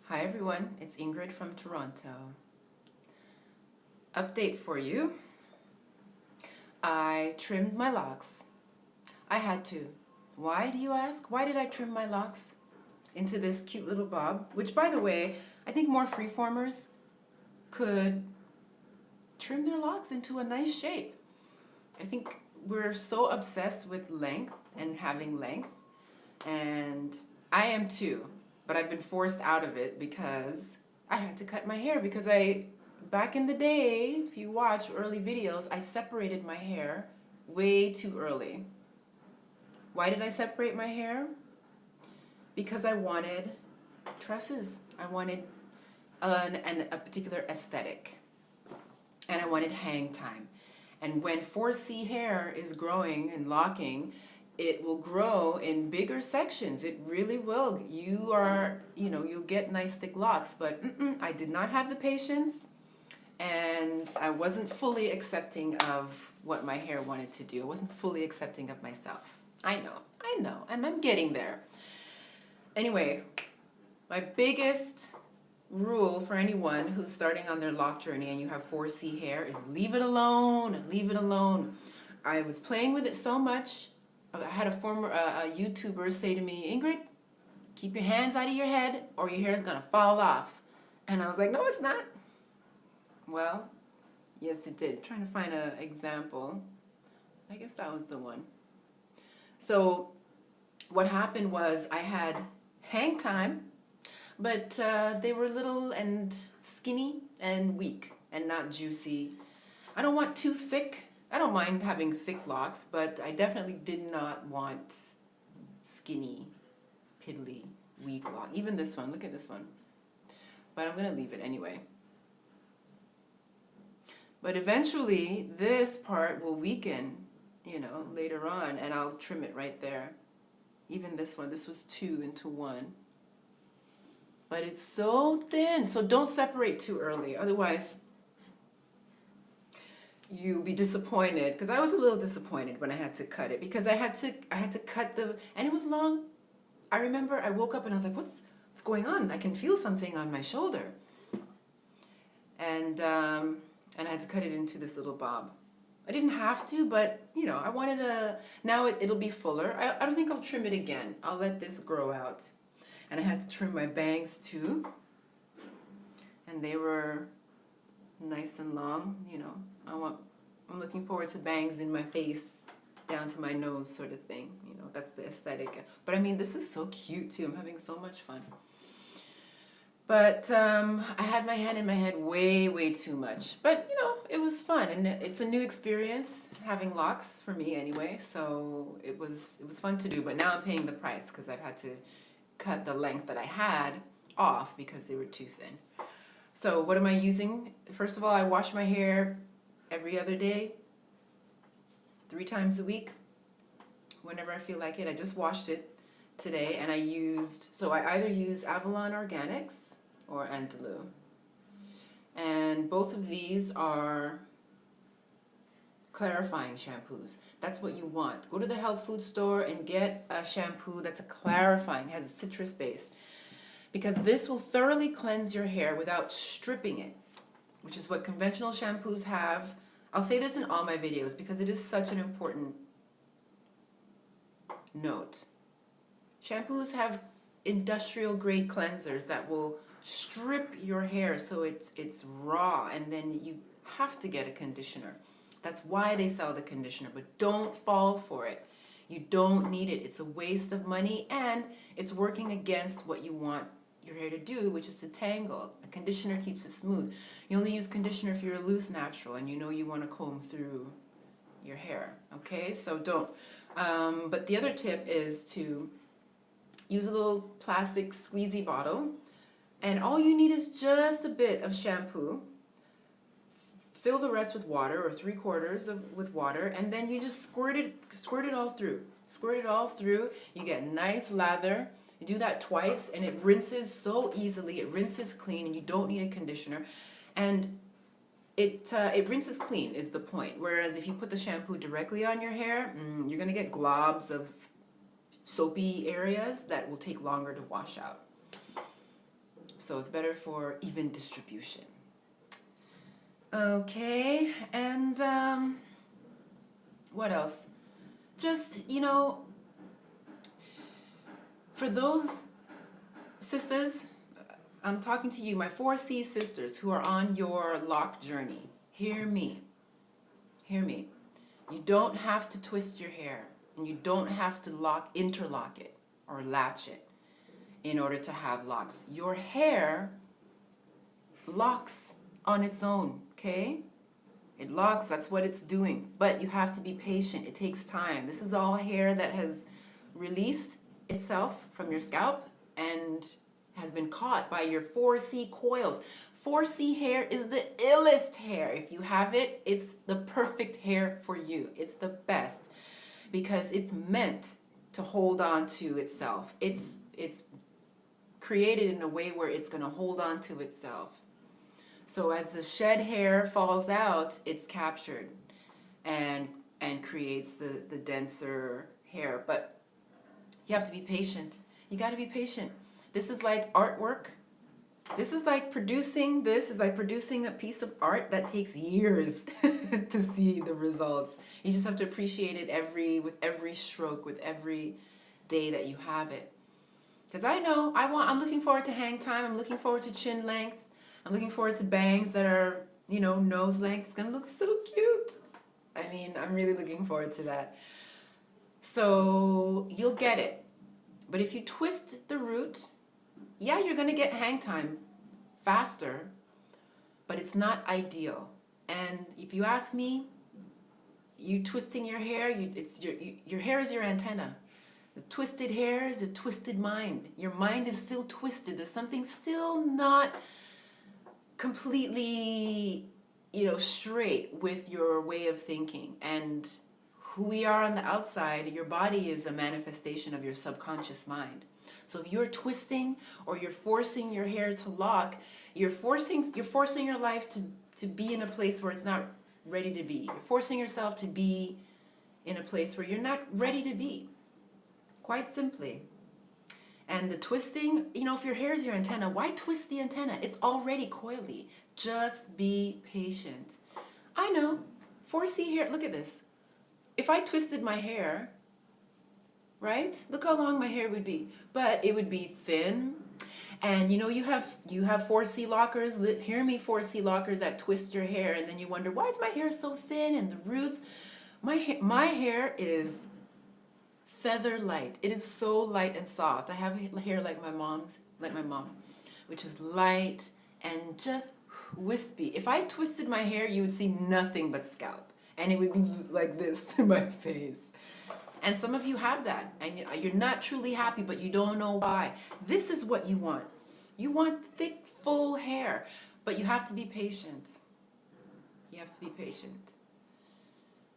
Hi everyone, it's Ingrid from Toronto. Update for you. I trimmed my locks. I had to. Why do you ask? Why did I trim my locks into this cute little bob? Which, by the way, I think more freeformers could trim their locks into a nice shape. I think we're so obsessed with length and having length, and I am too, but I've been forced out of it because I had to cut my hair because back in the day, if you watch early videos, I separated my hair way too early. Why did I separate my hair? Because I wanted tresses. I wanted a particular aesthetic, and I wanted hang time. And when 4C hair is growing and locking, it will grow in bigger sections. It really will. You'll get nice thick locks, but I did not have the patience, and I wasn't fully accepting of what my hair wanted to do. I wasn't fully accepting of myself. I know, and I'm getting there. Anyway, my biggest rule for anyone who's starting on their lock journey and you have 4C hair is leave it alone, leave it alone. I was playing with it so much. I had a former YouTuber say to me, Ingrid, keep your hands out of your head or your hair is gonna fall off. And I was like, no, it's not. Well, yes, it did. I'm trying to find an example. I guess that was the one. So what happened was I had hang time, but they were little and skinny and weak and not juicy. I don't want too thick. I don't mind having thick locks, but I definitely did not want skinny, piddly, weak lock. Even this one, look at this one. But I'm gonna leave it anyway. But eventually this part will weaken, later on, and I'll trim it right there. Even this one, this was 2 into 1. But it's so thin, so don't separate too early, otherwise you'll be disappointed. Because I was a little disappointed when I had to cut it, because I had to cut and it was long. I remember I woke up and I was like, what's going on? I can feel something on my shoulder. And I had to cut it into this little bob. I didn't have to, but I wanted now it'll be fuller. I don't think I'll trim it again. I'll let this grow out. And I had to trim my bangs too. And they were nice and long, I'm looking forward to bangs in my face down to my nose sort of thing. That's the aesthetic. But I mean, this is so cute too. I'm having so much fun. But I had my hand in my head way too much. But it was fun, and it's a new experience having locks for me anyway. So it was fun to do. But now I'm paying the price because I've had to cut the length that I had off because they were too thin. So what am I using? First of all, I wash my hair every other day, 3 times a week, whenever I feel like it. I just washed it today, and I either use Avalon Organics or Antelou. And both of these are clarifying shampoos. That's what you want. Go to the health food store and get a shampoo that's a clarifying, has a citrus base, because this will thoroughly cleanse your hair without stripping it, which is what conventional shampoos have. I'll say this in all my videos because it is such an important note. Shampoos have industrial grade cleansers that will strip your hair so it's raw, and then you have to get a conditioner. That's why they sell the conditioner, but don't fall for it. You don't need it. It's a waste of money, and it's working against what you want your hair to do, which is to tangle. A conditioner keeps it smooth. You only use conditioner if you're a loose natural and you want to comb through your hair, okay? So don't. But the other tip is to use a little plastic squeezy bottle, and all you need is just a bit of shampoo. Fill the rest with water, or 3/4 with water, and then you just squirt it all through. Squirt it all through. You get nice lather. You do that twice, and it rinses so easily. It rinses clean, and you don't need a conditioner. And it rinses clean is the point. Whereas if you put the shampoo directly on your hair, you're gonna get globs of soapy areas that will take longer to wash out. So it's better for even distribution. Okay, and what else? Just, for those sisters, I'm talking to you, my 4C sisters who are on your lock journey. Hear me. Hear me. You don't have to twist your hair, and you don't have to interlock it or latch it in order to have locks. Your hair locks on its own, okay? It locks, that's what it's doing. But you have to be patient. It takes time. This is all hair that has released itself from your scalp and has been caught by your 4C coils. 4C hair is the illest hair. If you have it, it's the perfect hair for you. It's the best because it's meant to hold on to itself. It's created in a way where it's going to hold on to itself. So as the shed hair falls out, it's captured and creates the denser hair. But you have to be patient. You got to be patient. This is like artwork. This is like producing a piece of art that takes years to see the results. You just have to appreciate it with every stroke, with every day that you have it. Because I'm looking forward to hang time. I'm looking forward to chin length. I'm looking forward to bangs that are, nose length. It's going to look so cute. I mean, I'm really looking forward to that. So you'll get it. But if you twist the root, yeah, you're going to get hang time faster, but it's not ideal. And if you ask me, you twisting your hair, your hair is your antenna. The twisted hair is a twisted mind. Your mind is still twisted. There's something still not completely, straight with your way of thinking. And who we are on the outside, your body is a manifestation of your subconscious mind. So if you're twisting or you're forcing your hair to lock, you're forcing your life to be in a place where it's not ready to be. You're forcing yourself to be in a place where you're not ready to be. Quite simply. And the twisting, if your hair is your antenna, why twist the antenna? It's already coily. Just be patient. I know. 4C hair, look at this. If I twisted my hair, right? Look how long my hair would be. But it would be thin. And you have 4C lockers. Hear me, 4C lockers that twist your hair, and then you wonder, why is my hair so thin and the roots? My hair is feather light. It is so light and soft. I have hair like my mom, which is light and just wispy. If I twisted my hair, you would see nothing but scalp, and it would be like this to my face. And some of you have that, and you're not truly happy, but you don't know why. This is what you want. You want thick, full hair, but you have to be patient. You have to be patient.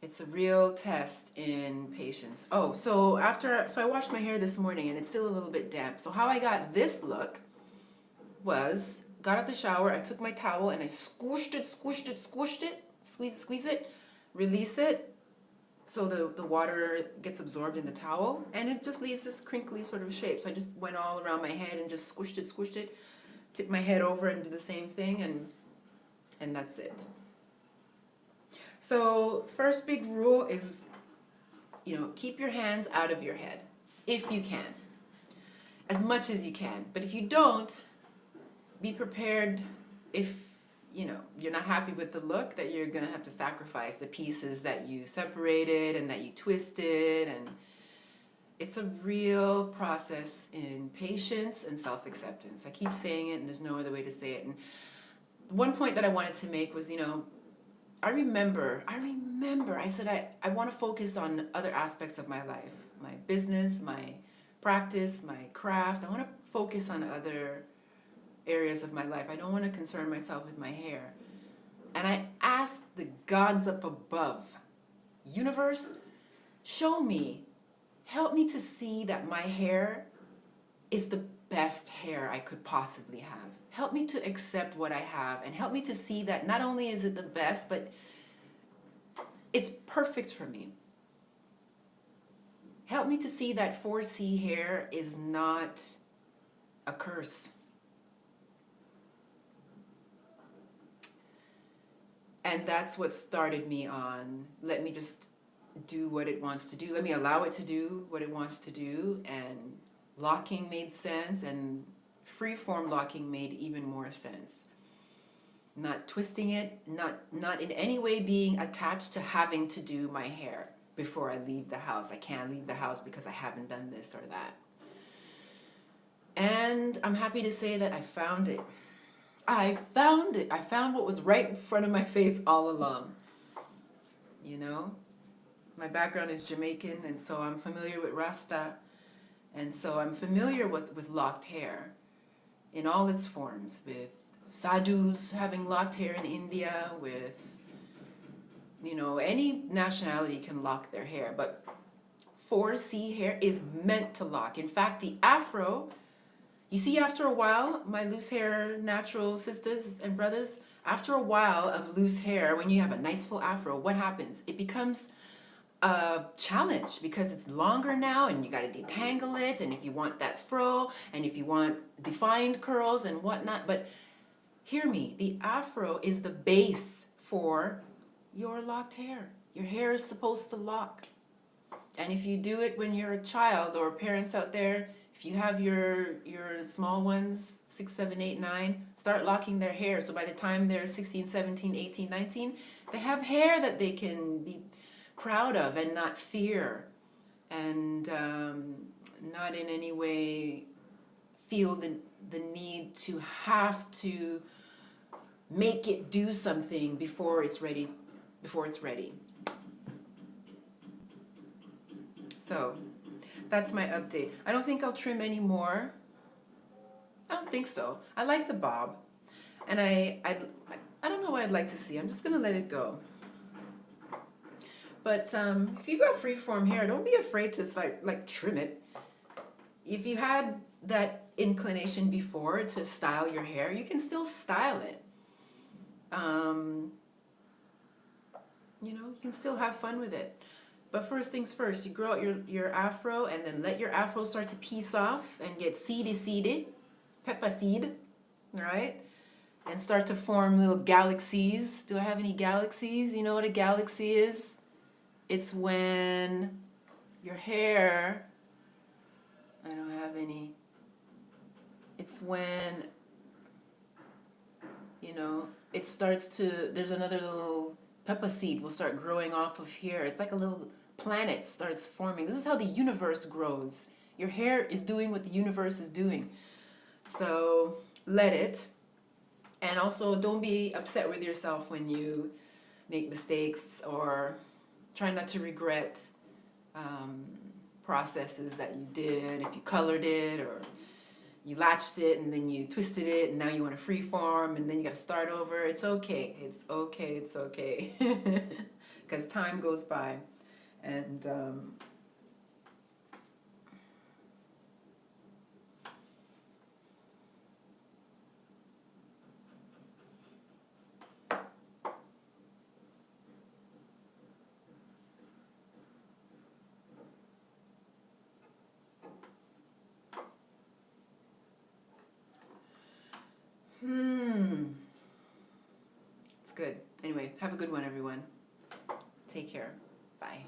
It's a real test in patience. Oh, so I washed my hair this morning, and it's still a little bit damp. So how I got this look was, got out the shower, I took my towel, and I squished it, squeeze it, release it, so the water gets absorbed in the towel, and it just leaves this crinkly sort of shape. So I just went all around my head and just squished it, tipped my head over and did the same thing, and that's it. So first big rule is, keep your hands out of your head, if you can, as much as you can. But if you don't, be prepared if you're not happy with the look, that you're going to have to sacrifice the pieces that you separated and that you twisted. And it's a real process in patience and self-acceptance. I keep saying it, and there's no other way to say it. And one point that I wanted to make was, I remember, I said I want to focus on other aspects of my life, my business, my practice, my craft. I want to focus on other areas of my life. I don't want to concern myself with my hair. And I asked the gods up above, universe, show me, help me to see that my hair is the best hair I could possibly have. Help me to accept what I have, and help me to see that not only is it the best, but it's perfect for me. Help me to see that 4C hair is not a curse. And that's what started me on, let me just do what it wants to do. Let me allow it to do what it wants to do. And locking made sense, and freeform locking made even more sense. Not twisting it, not in any way being attached to having to do my hair before I leave the house. I can't leave the house because I haven't done this or that. And I'm happy to say that I found it. I found it. I found what was right in front of my face all along. You know, my background is Jamaican, and so I'm familiar with Rasta, and so I'm familiar with locked hair in all its forms, with sadhus having locked hair in India, with, you know, any nationality can lock their hair, but 4C hair is meant to lock. In fact, the afro, you see, after a while, my loose hair natural sisters and brothers, after a while of loose hair, when you have a nice full afro, what happens? It becomes a challenge because it's longer now, and you got to detangle it, and if you want that fro, and if you want defined curls and whatnot. But hear me, the afro is the base for your locked hair. Your hair is supposed to lock. And if you do it when you're a child, or parents out there, if you have your small ones, 6, 7, 8, 9, start locking their hair. So by the time they're 16, 17, 18, 19, they have hair that they can be proud of and not fear, and not in any way feel the need to have to make it do something before it's ready. So that's my update. I don't think I'll trim anymore. I don't think so. I like the bob, and I don't know what I'd like to see. I'm just gonna let it go. But if you've got freeform hair, don't be afraid to like trim it. If you had that inclination before to style your hair, you can still style it. You know, you can still have fun with it. But first things first, you grow out your afro, and then let your afro start to piece off and get seedy, pepper seed, right? And start to form little galaxies. Do I have any galaxies? You know what a galaxy is? It's when your hair, I don't have any. It's when, you know, it starts to, there's another little pepper seed will start growing off of here. It's like a little planet starts forming. This is how the universe grows. Your hair is doing what the universe is doing. So let it. And also don't be upset with yourself when you make mistakes, or try not to regret processes that you did. If you colored it, or you latched it and then you twisted it and now you want to freeform and then you got to start over. It's okay. It's okay. It's okay. Because time goes by. And it's good. Anyway, have a good one, everyone. Take care. Bye.